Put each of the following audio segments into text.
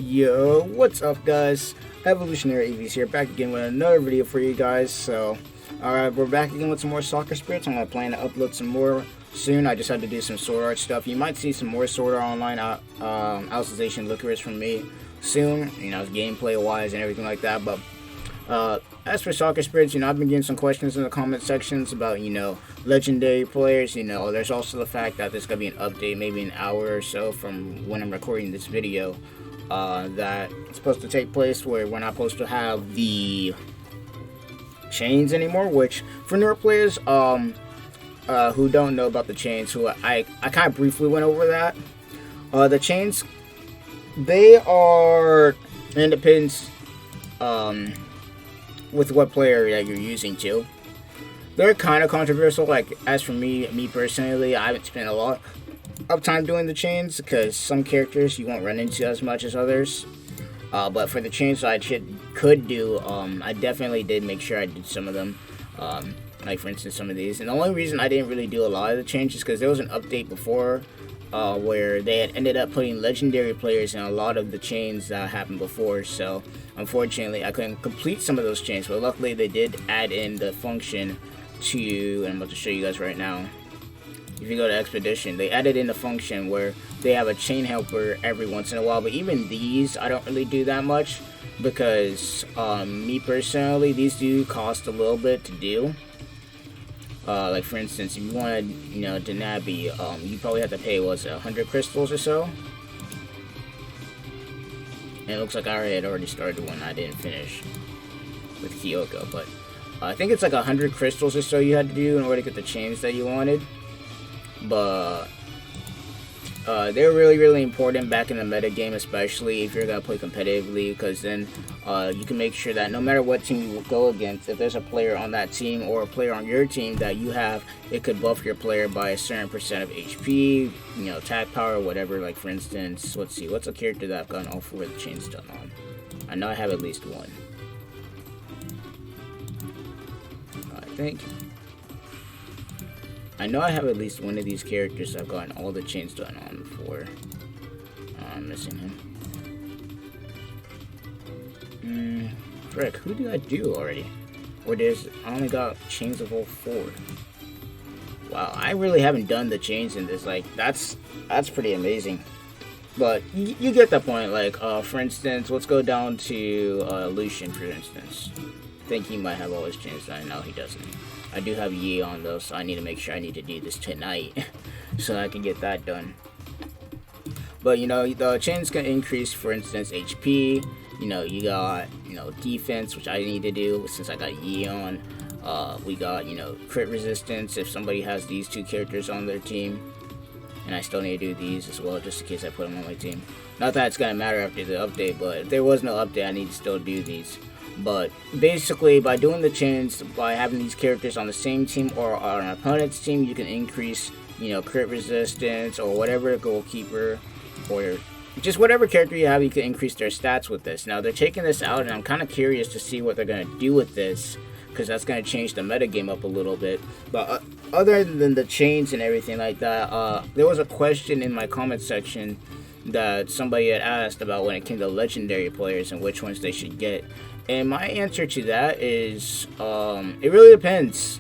Yo, what's up guys? Evolutionary EVs here, back again with another video for you guys. So, alright, we're back again with some more Soccer Spirits. I'm going to plan to upload some more soon. I just had to do some Sword Art stuff. You might see some more Sword Art online Alicization Licorice from me soon, gameplay wise and everything like that. But as for Soccer Spirits, I've been getting some questions in the comment sections about, legendary players. There's also the fact that there's going to be an update maybe an hour or so from when I'm recording this video. That it's supposed to take place where we're not supposed to have the chains anymore, which for newer players who don't know about the chains, who I kind of briefly went over that. The chains, they are independent with what player that you're using too. They're kind of controversial. Like, as for me personally, I haven't spent a lot of time doing the chains because some characters you won't run into as much as others. But for the chains I could do, I definitely did make sure I did some of them. Like for instance some of these. And the only reason I didn't really do a lot of the changes is because there was an update before where they had ended up putting legendary players in a lot of the chains that happened before. So unfortunately I couldn't complete some of those chains. But luckily they did add in the function to, and I'm about to show you guys right now. If you go to Expedition, they added in a function where they have a chain helper every once in a while. But even these, I don't really do that much because, me personally, these do cost a little bit to do. Like for instance, if you wanted, Danabi, you probably have to pay, 100 crystals or so. And it looks like I had already started one I didn't finish with Kyoko. But I think it's like 100 crystals or so you had to do in order to get the chains that you wanted. But they're really important back in the meta game, especially if you're gonna play competitively, because then you can make sure that no matter what team you go against, if there's a player on that team or a player on your team that you have, it could buff your player by a certain percent of HP, attack power, whatever. Like for instance, let's see, what's a character that I've gotten all 4 of the chains done on? I know I have at least one. I know I have at least one of these characters I've gotten all the chains done on before. I'm missing him. Frick, who did I do already? Or I only got chains of all 4. Wow, I really haven't done the chains in this. Like, that's pretty amazing. But you get the point. Like, for instance, let's go down to Lucian, for instance. I think he might have all his chains done. No, he doesn't. I do have Yi on though, so I need to make sure I need to do this tonight so I can get that done. But the chains can increase, for instance, HP. You got defense, which I need to do since I got Yi on. We got crit resistance if somebody has these 2 characters on their team, and I still need to do these as well just in case I put them on my team. Not that it's gonna matter after the update, but if there was no update, I need to still do these. But basically, by doing the chains, by having these characters on the same team or on an opponent's team, you can increase, crit resistance or whatever goalkeeper or just whatever character you have, you can increase their stats with this. Now, they're taking this out, and I'm kind of curious to see what they're going to do with this, because that's going to change the metagame up a little bit. But other than the chains and everything like that, there was a question in my comment section that somebody had asked about when it came to legendary players and which ones they should get. And my answer to that is, it really depends.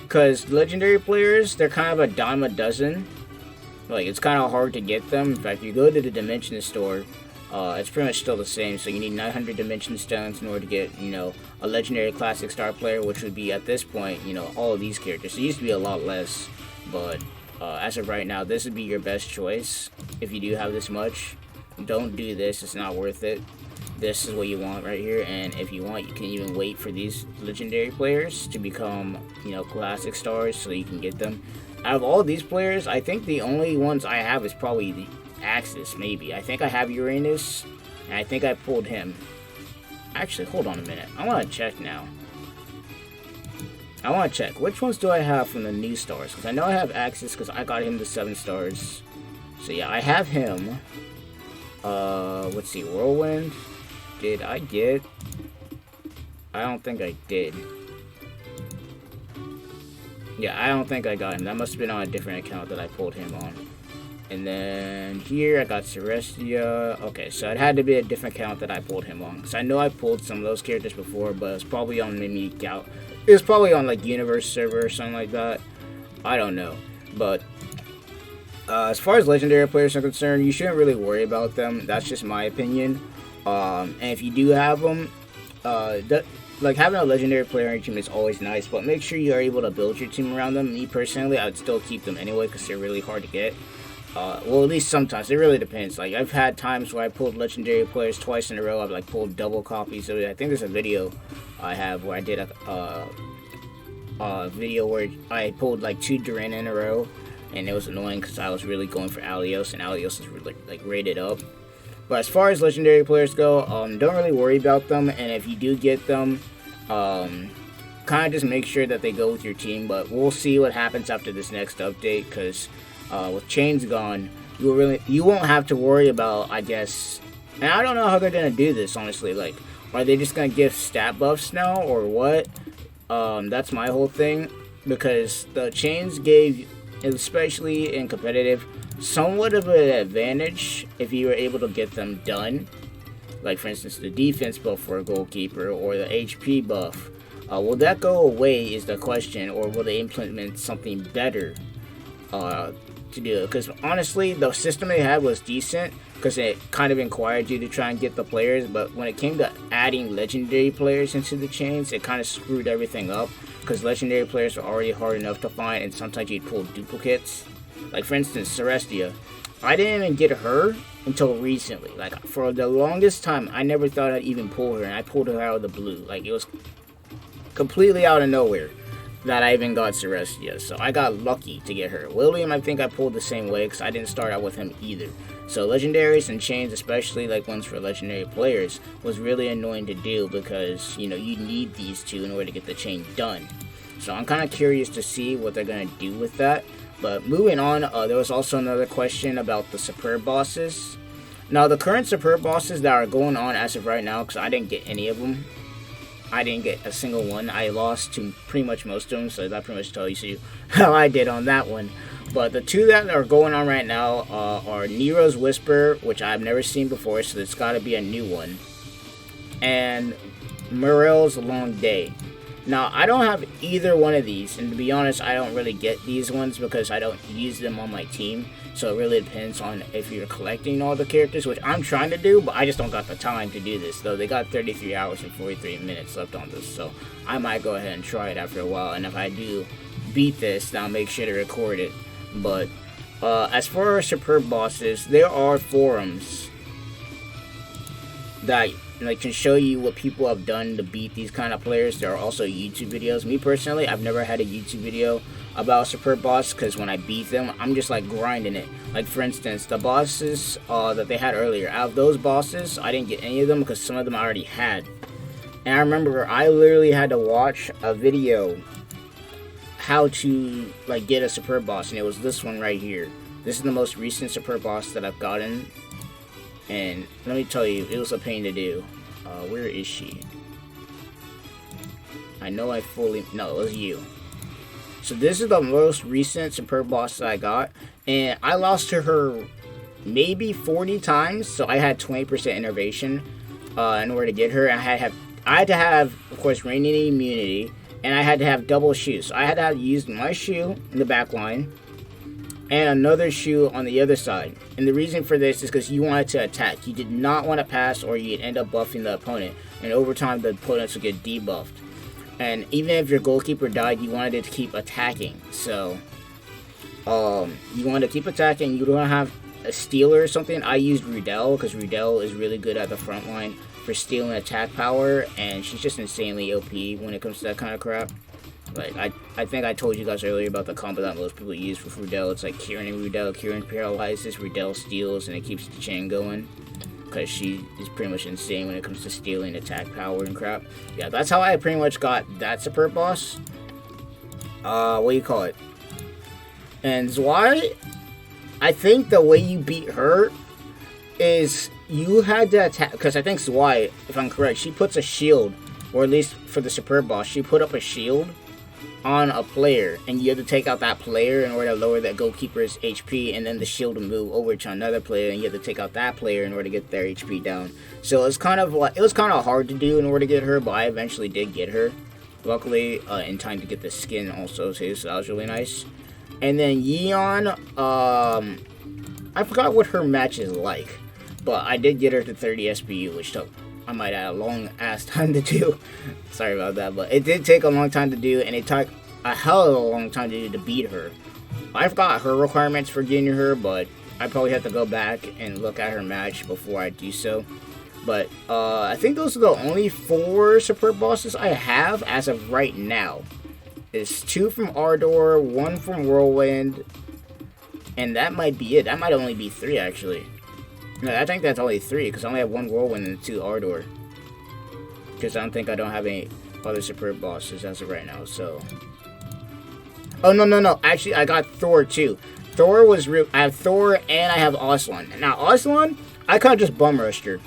Because legendary players, they're kind of a dime a dozen. Like, it's kind of hard to get them. In fact, you go to the Dimension store, it's pretty much still the same. So you need 900 Dimension Stones in order to get, a legendary classic star player, which would be, at this point, all of these characters. It used to be a lot less, but as of right now, this would be your best choice if you do have this much. Don't do this. It's not worth it. This is what you want right here, and if you want, you can even wait for these legendary players to become, classic stars so you can get them. Out of all these players, I think the only ones I have is probably the Axis, maybe. I think I have Uranus, and I think I pulled him. Actually, hold on a minute. I want to check now. I want to check. Which ones do I have from the new stars? Because I know I have Axis because I got him to 7 stars. So yeah, I have him. Let's see, Whirlwind. Did I get? I don't think I did. Yeah, I don't think I got him. That must have been on a different account that I pulled him on. And then here I got Celestia. Okay, so it had to be a different account that I pulled him on. Because I know I pulled some of those characters before, but it's probably on maybe Gal. It was probably on like Universe server or something like that. I don't know. But as far as legendary players are concerned, you shouldn't really worry about them. That's just my opinion. And if you do have them, like having a legendary player on your team is always nice, but make sure you are able to build your team around them. Me personally, I'd still keep them anyway because they're really hard to get. Well, at least sometimes. It really depends. Like, I've had times where I pulled legendary players twice in a row. I've, like, pulled double copies of it. I think there's a video I have where I did a video where I pulled, like, 2 Duran in a row. And it was annoying because I was really going for Alios, and Alios is really, like, rated up. But as far as legendary players go, don't really worry about them. And if you do get them, kind of just make sure that they go with your team. But we'll see what happens after this next update because... with chains gone, you won't have to worry about, I guess, and I don't know how they're gonna do this, honestly. Like, are they just gonna give stat buffs now, or what? That's my whole thing, because the chains gave, especially in competitive, somewhat of an advantage if you were able to get them done. Like, for instance, the defense buff for a goalkeeper, or the HP buff. Will that go away is the question, or will they implement something better? To do it, because honestly the system they had was decent because it kind of required you to try and get the players, but when it came to adding legendary players into the chains, it kind of screwed everything up because legendary players are already hard enough to find, and sometimes you'd pull duplicates. Like, for instance, Celestia, I didn't even get her until recently. Like, for the longest time I never thought I'd even pull her, and I pulled her out of the blue. Like, it was completely out of nowhere that I even got Celestia, so I got lucky to get her. William, I think I pulled the same way because I didn't start out with him either. So legendaries and chains, especially like ones for legendary players, was really annoying to do because, you know, you need these two in order to get the chain done. So I'm kind of curious to see what they're going to do with that. But moving on, there was also another question about the Superb bosses. Now, the current Superb bosses that are going on as of right now, because I didn't get any of them, I didn't get a single one. I lost to pretty much most of them, so that pretty much tells you how I did on that one. But the 2 that are going on right now are Nero's Whisper, which I've never seen before, so it's got to be a new one, and Morel's Long Day. Now, I don't have either one of these, and to be honest, I don't really get these ones because I don't use them on my team. So it really depends on if you're collecting all the characters, which I'm trying to do, but I just don't got the time to do this. Though they got 33 hours and 43 minutes left on this, so I might go ahead and try it after a while. And if I do beat this, then I'll make sure to record it. But as far as Superb bosses, there are forums that can show you what people have done to beat these kind of players. There are also YouTube videos. Me personally, I've never had a YouTube video about Superb boss because when I beat them, I'm just like grinding it. Like, for instance, the bosses that they had earlier, out of those bosses, I didn't get any of them because some of them I already had. And I remember I literally had to watch a video how to like get a Superb boss, and it was this one right here. This is the most recent Superb boss that I've gotten, and let me tell you, it was a pain to do. Where is she? I know no, it was you. So this is the most recent Superb boss that I got, and I lost to her maybe 40 times, so I had 20% innervation in order to get her. I had to have, of course, reigning immunity, and I had to have double shoes. So I had to have used my shoe in the back line and another shoe on the other side. And the reason for this is because you wanted to attack. You did not want to pass, or you'd end up buffing the opponent, and over time the opponents would get debuffed. And even if your goalkeeper died, you wanted it to keep attacking. So you want to keep attacking. You don't have a stealer or something. I used Rudell because Rudell is really good at the front line for stealing attack power, and she's just insanely OP when it comes to that kind of crap. Like, I think I told you guys earlier about the combo that most people use with Rudell. It's like Kieran and Rudell. Kieran paralyzes, Rudell steals, and it keeps the chain going. Because she is pretty much insane when it comes to stealing attack power and crap. Yeah, that's how I pretty much got that Superb boss. What do you call it? And Zwei, I think the way you beat her is you had to attack. Because I think Zwei, if I'm correct, she puts a shield, or at least for the Superb boss, she put up a shield on a player, and you have to take out that player in order to lower that goalkeeper's HP, and then the shield will move over to another player, and you have to take out that player in order to get their HP down. So it's kind of like, it was kind of hard to do in order to get her, but I eventually did get her. Luckily, in time to get the skin also too, so that was really nice. And then Yeon, I forgot what her match is like, but I did get her to 30 SPU, which took, I might add, a long ass time to do. Sorry about that, but it did take a long time to do, and it took a hell of a long time to do to beat her. I forgot her requirements for getting her, but I probably have to go back and look at her match before I do so. But I think those are the only 4 Superb bosses I have as of right now. It's 2 from Ardor, 1 from Whirlwind, and that might be it. That might only be 3 actually. No, I think that's only 3, because I only have 1 Whirlwind and 2 Ardor. Because I don't have any other Superb bosses as of right now, so... Oh, no. Actually, I got Thor, too. Thor was real. I have Thor, and I have Aslan. Now, Aslan, I kind of just bum rushed her.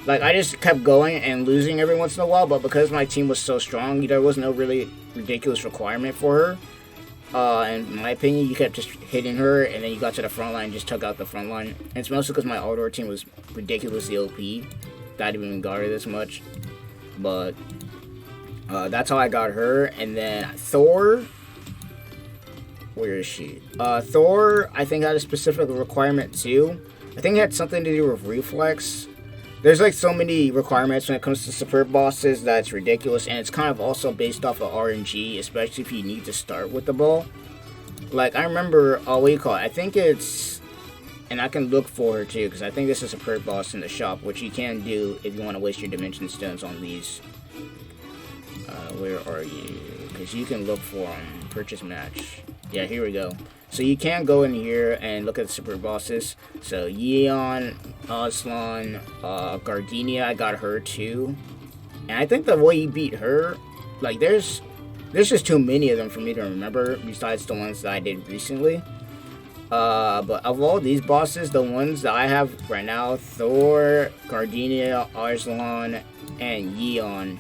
Like, I just kept going and losing every once in a while, but because my team was so strong, there was no really ridiculous requirement for her. In my opinion, you kept just hitting her, and then you got to the front line and just took out the front line. And it's mostly because my Ardor team was ridiculously OP. That I didn't even guard her this much. But, that's how I got her. And then Thor... Where is she? Thor, I think, had a specific requirement, too. I think it had something to do with reflex. There's, like, so many requirements when it comes to Superb bosses that it's ridiculous. And it's kind of also based off of RNG, especially if you need to start with the ball. Like, I remember, what do you call it? I think it's... And I can look for her, too, because I think this is a Superb boss in the shop, which you can do if you want to waste your Dimension Stones on these. Where are you? Because you can look for them. Purchase match. Yeah, here we go. So you can go in here and look at the super bosses. So Yeon, Aslan, Gardenia, I got her too. And I think the way you beat her, like there's just too many of them for me to remember besides the ones that I did recently. But of all these bosses, the ones that I have right now, Thor, Gardenia, Aslan, and Yeon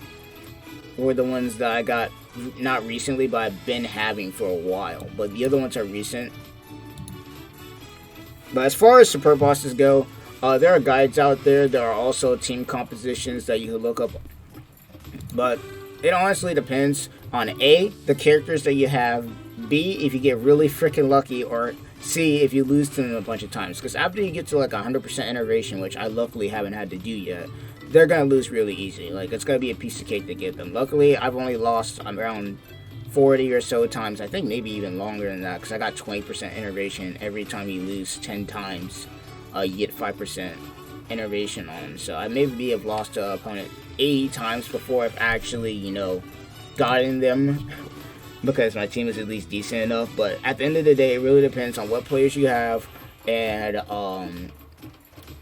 were the ones that I got not recently, but I've been having for a while. But the other ones are recent. But as far as super bosses go, there are guides out there. There are also team compositions that you can look up. But it honestly depends on A, the characters that you have, B, if you get really freaking lucky, or C, if you lose to them a bunch of times. Because after you get to like 100% innovation, which I luckily haven't had to do yet, they're going to lose really easy. Like, it's going to be a piece of cake to get them. Luckily, I've only lost around 40 or so times. I think maybe even longer than that, because I got 20% innovation. Every time you lose 10 times, you get 5% innovation on them. So I maybe have lost to an opponent 80 times before I've actually, you know, gotten them. Because my team is at least decent enough. But at the end of the day, it really depends on what players you have. And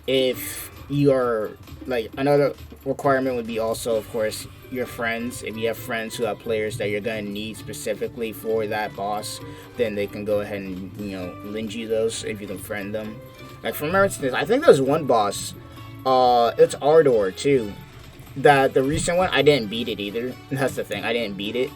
if you are, like, another requirement would be also, of course, your friends. If you have friends who have players that you're going to need specifically for that boss, then they can go ahead and, you know, lend you those if you can friend them. Like, for instance, I think there's one boss, it's Ardor, too, that the recent one, I didn't beat it either. That's the thing, I didn't beat it.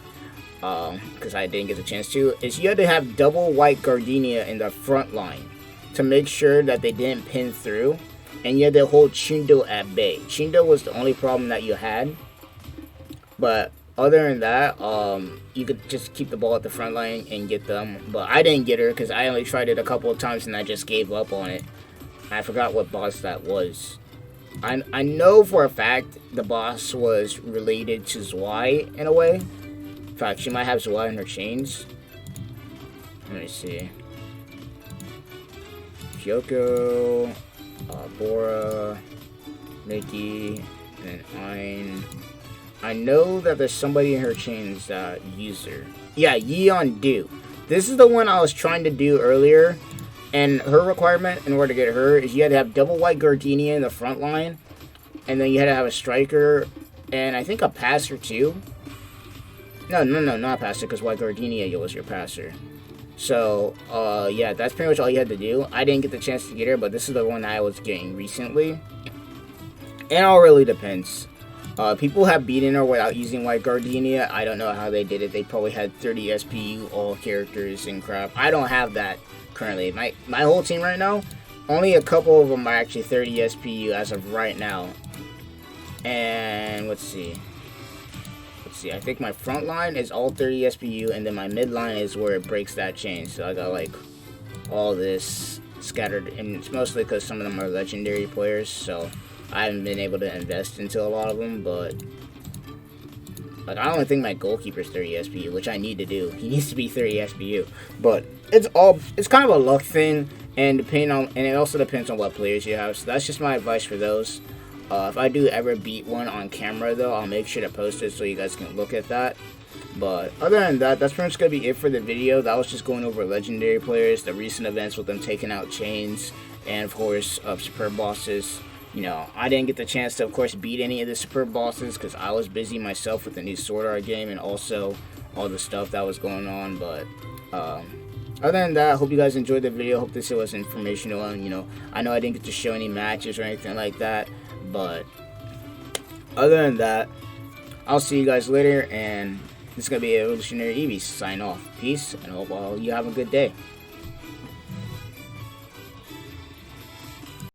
Because I didn't get the chance to, is you had to have double white Gardenia in the front line to make sure that they didn't pin through, and you had to hold Chindo at bay. Chindo was the only problem that you had, but other than that, you could just keep the ball at the front line and get them. But I didn't get her because I only tried it a couple of times and I just gave up on it. I forgot what boss that was. I know for a fact the boss was related to Zwei in a way. In fact, she might have Zwei in her chains. Let me see. Kyoko, Bora, Mickey, and Ein. I know that there's somebody in her chains that used her. Yeah, Yeon Do. This is the one I was trying to do earlier. And her requirement in order to get her is you had to have double white Gardenia in the front line. And then you had to have a striker. And I think a passer too. No, not passer, because white Gardenia was your passer. So, yeah, that's pretty much all you had to do. I didn't get the chance to get her, but this is the one I was getting recently. And it all really depends. People have beaten her without using White Gardenia. I don't know how they did it. They probably had 30 SPU all characters and crap. I don't have that currently. My whole team right now, only a couple of them are actually 30 SPU as of right now. And let's see. I think my front line is all 30 SPU, and then my mid line is where it breaks that chain. So I got like all this scattered, and it's mostly because some of them are legendary players, so I haven't been able to invest into a lot of them. But like, I only think my goalkeeper's 30 SPU, which I need to do. He needs to be 30 SPU, but it's kind of a luck thing, and it also depends on what players you have. So that's just my advice for those. If I do ever beat one on camera, though, I'll make sure to post it so you guys can look at that. But other than that, that's pretty much going to be it for the video. That was just going over legendary players, the recent events with them taking out chains, and of course, Superb bosses. You know, I didn't get the chance to, of course, beat any of the Superb bosses because I was busy myself with the new Sword Art game and also all the stuff that was going on. But other than that, I hope you guys enjoyed the video. Hope this was informational. And, you know, I know I didn't get to show any matches or anything like that. But other than that, I'll see you guys later, and this is going to be Evolutionary Eevee sign off. Peace, and hope all you have a good day.